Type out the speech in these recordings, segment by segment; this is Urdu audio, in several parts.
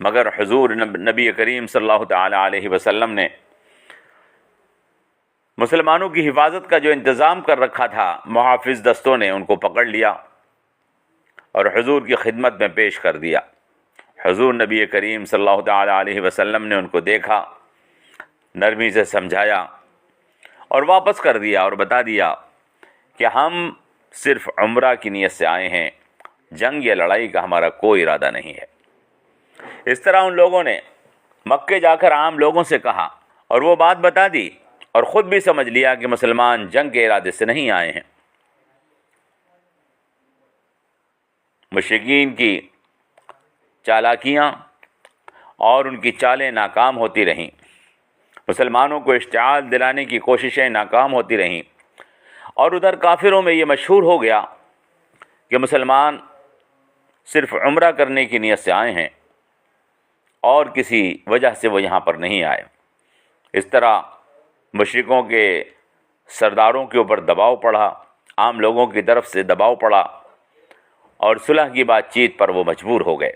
مگر حضور نبی کریم صلی اللہ تعالی علیہ وسلم نے مسلمانوں کی حفاظت کا جو انتظام کر رکھا تھا، محافظ دستوں نے ان کو پکڑ لیا اور حضور کی خدمت میں پیش کر دیا۔ حضور نبی کریم صلی اللہ تعالی علیہ وسلم نے ان کو دیکھا، نرمی سے سمجھایا اور واپس کر دیا اور بتا دیا کہ ہم صرف عمرہ کی نیت سے آئے ہیں، جنگ یا لڑائی کا ہمارا کوئی ارادہ نہیں ہے۔ اس طرح ان لوگوں نے مکے جا کر عام لوگوں سے کہا اور وہ بات بتا دی اور خود بھی سمجھ لیا کہ مسلمان جنگ کے ارادے سے نہیں آئے ہیں۔ مشرکین کی چالاکیاں اور ان کی چالیں ناکام ہوتی رہیں، مسلمانوں کو اشتعال دلانے کی کوششیں ناکام ہوتی رہیں، اور ادھر کافروں میں یہ مشہور ہو گیا کہ مسلمان صرف عمرہ کرنے کی نیت سے آئے ہیں اور کسی وجہ سے وہ یہاں پر نہیں آئے۔ اس طرح مشرکوں کے سرداروں کے اوپر دباؤ پڑا، عام لوگوں کی طرف سے دباؤ پڑا اور صلح کی بات چیت پر وہ مجبور ہو گئے۔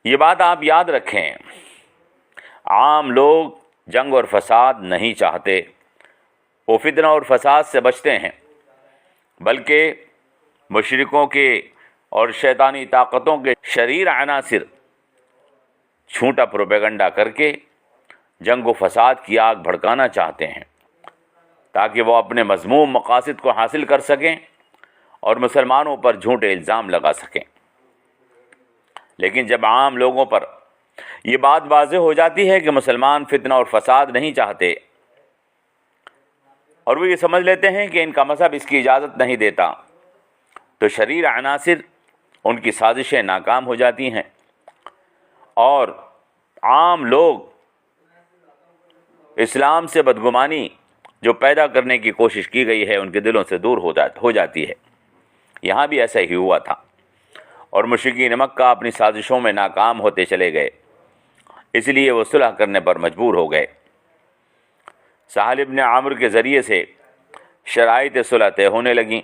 یہ بات آپ یاد رکھیں، عام لوگ جنگ اور فساد نہیں چاہتے، وہ فتنہ اور فساد سے بچتے ہیں، بلکہ مشرکوں کے اور شیطانی طاقتوں کے شریر عناصر جھوٹا پروپیگنڈا کر کے جنگ و فساد کی آگ بھڑکانا چاہتے ہیں تاکہ وہ اپنے مذموم مقاصد کو حاصل کر سکیں اور مسلمانوں پر جھوٹے الزام لگا سکیں۔ لیکن جب عام لوگوں پر یہ بات واضح ہو جاتی ہے کہ مسلمان فتنہ اور فساد نہیں چاہتے اور وہ یہ سمجھ لیتے ہیں کہ ان کا مذہب اس کی اجازت نہیں دیتا، تو شریر عناصر ان کی سازشیں ناکام ہو جاتی ہیں اور عام لوگ اسلام سے بدگمانی جو پیدا کرنے کی کوشش کی گئی ہے ان کے دلوں سے دور ہو جاتی ہے۔ یہاں بھی ایسا ہی ہوا تھا اور مشرکین مکہ اپنی سازشوں میں ناکام ہوتے چلے گئے، اس لیے وہ صلح کرنے پر مجبور ہو گئے۔ سہل بن عامر کے ذریعے سے شرائط صلح طے ہونے لگیں،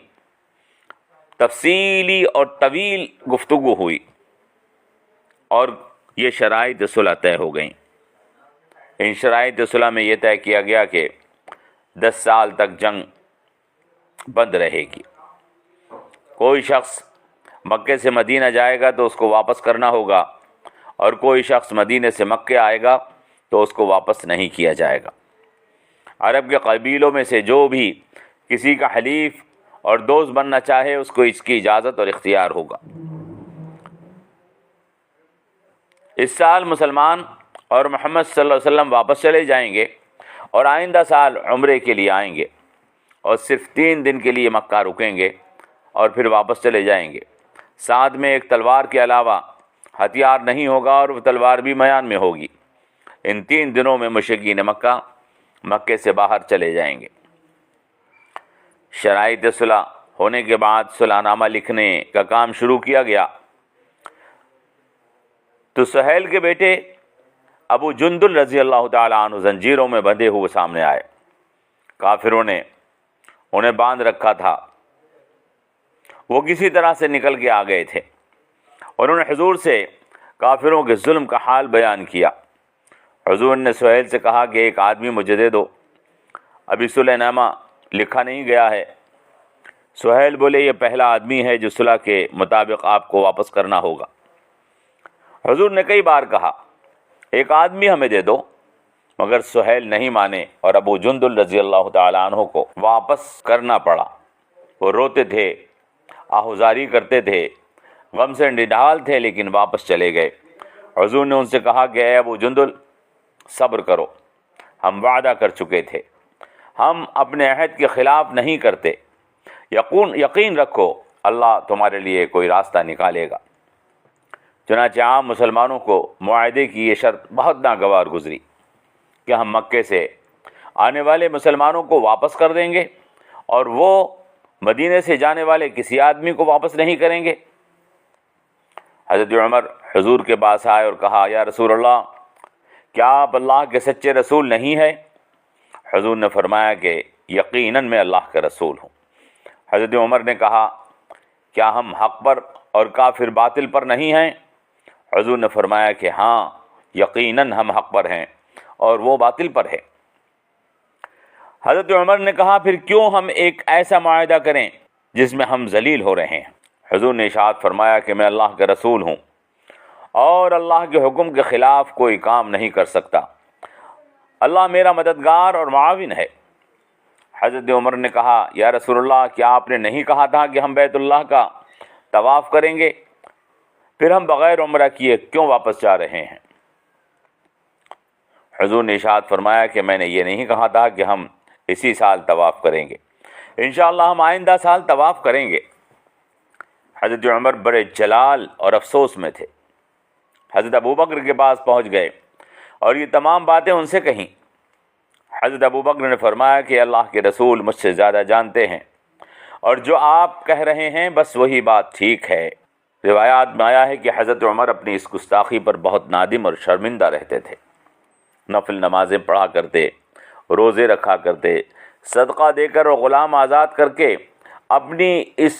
تفصیلی اور طویل گفتگو ہوئی اور یہ شرائط صلح طے ہو گئیں۔ ان شرائط صلح میں یہ طے کیا گیا کہ 10 سال تک جنگ بند رہے گی، کوئی شخص مکے سے مدینہ جائے گا تو اس کو واپس کرنا ہوگا اور کوئی شخص مدینے سے مکے آئے گا تو اس کو واپس نہیں کیا جائے گا۔ عرب کے قبیلوں میں سے جو بھی کسی کا حلیف اور دوست بننا چاہے اس کو اس کی اجازت اور اختیار ہوگا۔ اس سال مسلمان اور محمد صلی اللہ علیہ وسلم واپس چلے جائیں گے اور آئندہ سال عمرے کے لیے آئیں گے اور صرف 3 دن کے لیے مکہ رکیں گے اور پھر واپس چلے جائیں گے۔ ساتھ میں ایک تلوار کے علاوہ ہتھیار نہیں ہوگا اور وہ تلوار بھی میان میں ہوگی۔ ان 3 دنوں میں مشرکین مکے سے باہر چلے جائیں گے۔ شرائط صلح ہونے کے بعد صلح نامہ لکھنے کا کام شروع کیا گیا تو سہیل کے بیٹے ابو جندل رضی اللہ تعالی عنہ زنجیروں میں بندھے ہوئے سامنے آئے۔ کافروں نے انہیں باندھ رکھا تھا، وہ کسی طرح سے نکل کے آ گئے تھے اور انہوں نے حضور سے کافروں کے ظلم کا حال بیان کیا۔ حضور نے سہیل سے کہا کہ ایک آدمی مجھے دے دو، ابھی صلح نامہ لکھا نہیں گیا ہے۔ سہیل بولے یہ پہلا آدمی ہے جو صلح کے مطابق آپ کو واپس کرنا ہوگا۔ حضور نے کئی بار کہا ایک آدمی ہمیں دے دو، مگر سہیل نہیں مانے اور ابو جندل رضی اللہ تعالیٰ عنہ کو واپس کرنا پڑا۔ وہ روتے تھے، آہوزاری کرتے تھے، غم سے نڈال تھے، لیکن واپس چلے گئے۔ حضور نے ان سے کہا کہ اے ابو جندل صبر کرو، ہم وعدہ کر چکے تھے، ہم اپنے عہد کے خلاف نہیں کرتے، یقین رکھو اللہ تمہارے لیے کوئی راستہ نکالے گا۔ چنانچہ عام مسلمانوں کو معاہدے کی یہ شرط بہت ناگوار گزری کہ ہم مکے سے آنے والے مسلمانوں کو واپس کر دیں گے اور وہ مدینے سے جانے والے کسی آدمی کو واپس نہیں کریں گے۔ حضرت عمر حضور کے پاس آئے اور کہا یا رسول اللہ، کیا آپ اللہ کے سچے رسول نہیں ہیں؟ حضور نے فرمایا کہ یقیناً میں اللہ کا رسول ہوں۔ حضرت عمر نے کہا کیا ہم حق پر اور کافر باطل پر نہیں ہیں؟ حضور نے فرمایا کہ ہاں یقیناً ہم حق پر ہیں اور وہ باطل پر ہے۔ حضرت عمر نے کہا پھر کیوں ہم ایک ایسا معاہدہ کریں جس میں ہم ذلیل ہو رہے ہیں؟ حضور نے ارشاد فرمایا کہ میں اللہ کے رسول ہوں اور اللہ کے حکم کے خلاف کوئی کام نہیں کر سکتا، اللہ میرا مددگار اور معاون ہے۔ حضرت عمر نے کہا یا رسول اللہ، کیا آپ نے نہیں کہا تھا کہ ہم بیت اللہ کا طواف کریں گے؟ پھر ہم بغیر عمرہ کیے کیوں واپس جا رہے ہیں؟ حضور نے ارشاد فرمایا کہ میں نے یہ نہیں کہا تھا کہ ہم اسی سال طواف کریں گے، انشاءاللہ ہم آئندہ سال طواف کریں گے۔ حضرت عمر بڑے جلال اور افسوس میں تھے۔ حضرت ابوبکر کے پاس پہنچ گئے اور یہ تمام باتیں ان سے کہیں۔ حضرت ابوبکر نے فرمایا کہ اللہ کے رسول مجھ سے زیادہ جانتے ہیں اور جو آپ کہہ رہے ہیں بس وہی بات ٹھیک ہے۔ روایات میں آیا ہے کہ حضرت عمر اپنی اس گستاخی پر بہت نادم اور شرمندہ رہتے تھے۔ نفل نمازیں پڑھا کرتے، روزے رکھا کرتے، صدقہ دے کر اور غلام آزاد کر کے اپنی اس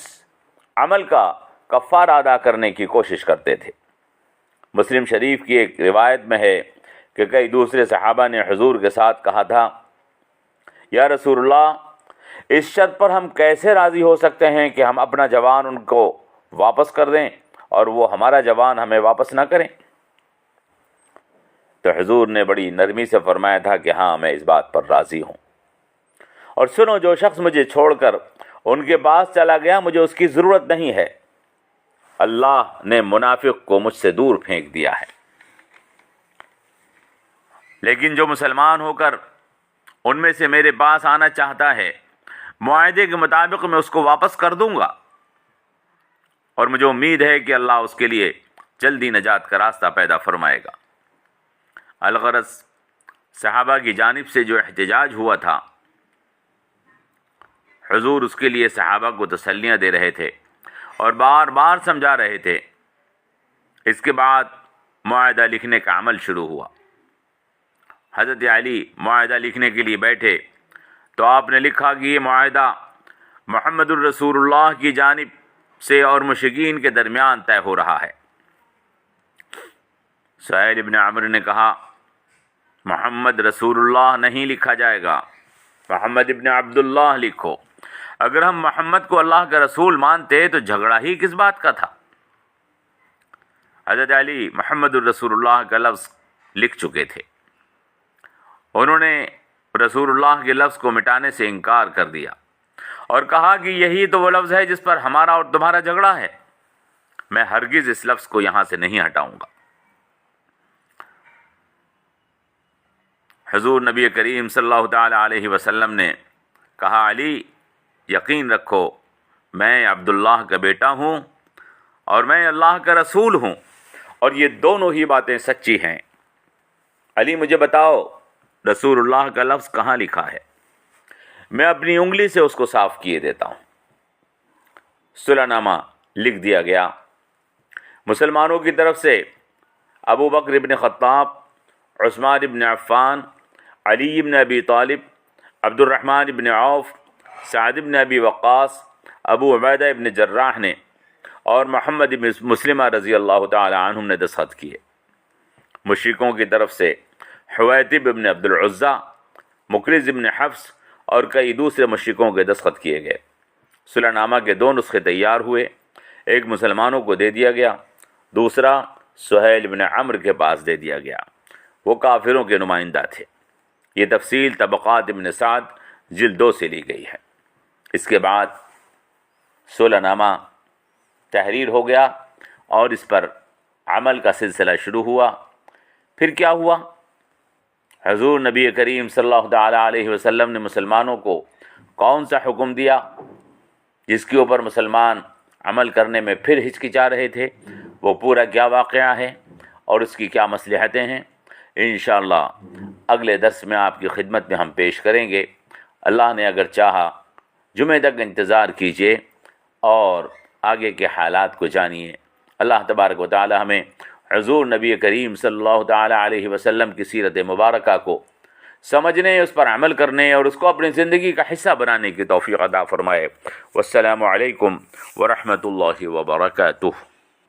عمل کا کفارہ ادا کرنے کی کوشش کرتے تھے۔ مسلم شریف کی ایک روایت میں ہے کہ کئی دوسرے صحابہ نے حضور کے ساتھ کہا تھا یا رسول اللہ، اس شرط پر ہم کیسے راضی ہو سکتے ہیں کہ ہم اپنا جوان ان کو واپس کر دیں اور وہ ہمارا جوان ہمیں واپس نہ کریں؟ تو حضور نے بڑی نرمی سے فرمایا تھا کہ ہاں میں اس بات پر راضی ہوں، اور سنو جو شخص مجھے چھوڑ کر ان کے پاس چلا گیا مجھے اس کی ضرورت نہیں ہے، اللہ نے منافق کو مجھ سے دور پھینک دیا ہے، لیکن جو مسلمان ہو کر ان میں سے میرے پاس آنا چاہتا ہے معاہدے کے مطابق میں اس کو واپس کر دوں گا، اور مجھے امید ہے کہ اللہ اس کے لیے جلدی نجات کا راستہ پیدا فرمائے گا۔ الغرض صحابہ کی جانب سے جو احتجاج ہوا تھا، حضور اس کے لیے صحابہ کو تسلیاں دے رہے تھے اور بار بار سمجھا رہے تھے۔ اس کے بعد معاہدہ لکھنے کا عمل شروع ہوا۔ حضرت علی معاہدہ لکھنے کے لیے بیٹھے تو آپ نے لکھا کہ یہ معاہدہ محمد الرسول اللہ کی جانب سے اور مشرکین کے درمیان طے ہو رہا ہے۔ سہیل ابن عمرو نے کہا محمد رسول اللہ نہیں لکھا جائے گا، محمد ابن عبداللہ لکھو۔ اگر ہم محمد کو اللہ کا رسول مانتے تو جھگڑا ہی کس بات کا تھا؟ حضرت علی محمد الرسول اللہ کا لفظ لکھ چکے تھے، انہوں نے رسول اللہ کے لفظ کو مٹانے سے انکار کر دیا اور کہا کہ یہی تو وہ لفظ ہے جس پر ہمارا اور تمہارا جھگڑا ہے، میں ہرگز اس لفظ کو یہاں سے نہیں ہٹاؤں گا۔ حضور نبی کریم صلی اللہ تعالی علیہ وسلم نے کہا علی یقین رکھو میں عبداللہ کا بیٹا ہوں اور میں اللہ کا رسول ہوں، اور یہ دونوں ہی باتیں سچی ہیں۔ علی مجھے بتاؤ رسول اللہ کا لفظ کہاں لکھا ہے، میں اپنی انگلی سے اس کو صاف کیے دیتا ہوں۔ صلح نامہ لکھ دیا گیا۔ مسلمانوں کی طرف سے ابو بکر ابن خطاب، عثمان ابن عفان، علی ابن ابی طالب، عبد الرحمن ابن عوف، سعد ابن ابی وقاص، ابو عبیدہ ابن جراح نے اور محمد ابن مسلمہ رضی اللہ تعالی عنہم نے دستخط کیے۔ مشرکوں کی طرف سے حویتب ابن عبد العزیٰ، مکرز ابن حفص اور کئی دوسرے مشرکوں کے دستخط کیے گئے۔ صلح نامہ کے 2 نسخے تیار ہوئے، ایک مسلمانوں کو دے دیا گیا، دوسرا سہیل بن عمرو کے پاس دے دیا گیا، وہ کافروں کے نمائندہ تھے۔ یہ تفصیل طبقات ابن سعد جلد 2 سے لی گئی ہے۔ اس کے بعد صلح نامہ تحریر ہو گیا اور اس پر عمل کا سلسلہ شروع ہوا۔ پھر کیا ہوا؟ حضور نبی کریم صلی اللہ تعالی علیہ وسلم نے مسلمانوں کو کون سا حکم دیا جس کے اوپر مسلمان عمل کرنے میں پھر ہچکچا رہے تھے؟ وہ پورا کیا واقعہ ہے اور اس کی کیا مصلحتیں ہیں، انشاءاللہ اگلے درس میں آپ کی خدمت میں ہم پیش کریں گے۔ اللہ نے اگر چاہا جمعہ تک انتظار کیجیے اور آگے کے حالات کو جانیے۔ اللہ تبارک و تعالی ہمیں حضور نبی کریم صلی اللہ تعالی علیہ وسلم کی سیرت مبارکہ کو سمجھنے، اس پر عمل کرنے اور اس کو اپنی زندگی کا حصہ بنانے کی توفیق عطا فرمائے۔ والسلام علیکم ورحمۃ اللہ وبرکاتہ۔